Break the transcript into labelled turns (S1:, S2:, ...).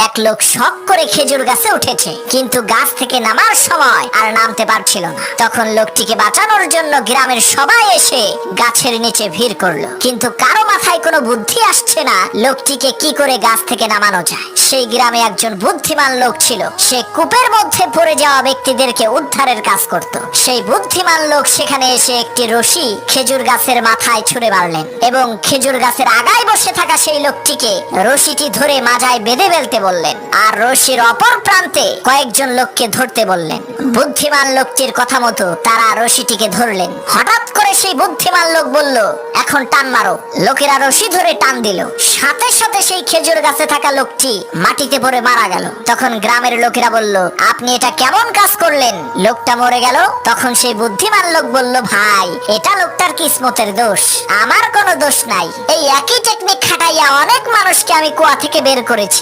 S1: এক লোক শখ করে খেজুর গাছে উঠেছে, কিন্তু গাছ থেকে নামার সময় আর নামতে পারছিল না। তখন লোকটিকে বাঁচানোর জন্য গ্রামের সবাই এসে গাছের নিচে ভিড় করলো, কিন্তু কারো মাথায় কোনো বুদ্ধি আসছে না লোকটিকে কি করে গাছ থেকে নামানো যায়। সেই গ্রামে একজন বুদ্ধিমান লোক ছিল, সে কূপের মধ্যে পড়ে যাওয়া ব্যক্তিদেরকে উদ্ধারের কাজ করত। সেই বুদ্ধিমান লোক সেখানে এসে একটি রশি খেজুর গাছের মাথায় ছুঁড়ে মারলেন এবং খেজুর গাছের আগায় বসে থাকা সেই লোকটিকে রশিটি ধরে মাজায় বেঁধে ফেলতে বললেন, আর রশির অপর প্রান্তে কয়েকজন লোককে ধরতে বললেন। বুদ্ধিমান লোকটির কথা মতো তারা রশিটিকে ধরলেন। হঠাৎ করে সেই বুদ্ধিমান লোক বলল, এখন টান মারো। লোকেরা রশি ধরে টান দিল, সাথে সাথে সেই খেজুর গাছে থাকা লোকটি মাটিতে পড়ে মারা গেল। তখন গ্রামের লোকেরা বলল, আপনি এটা কেমন কাজ করলেন, লোকটা মরে গেল। তখন সেই বুদ্ধিমান লোক বলল, ভাই এটা লোকটার কিসমতের দোষ, আমার কোনো দোষ নাই। এই একই টেকনিক খাটাইয়া অনেক মানুষকে আমি কুয়া থেকে বের করেছি।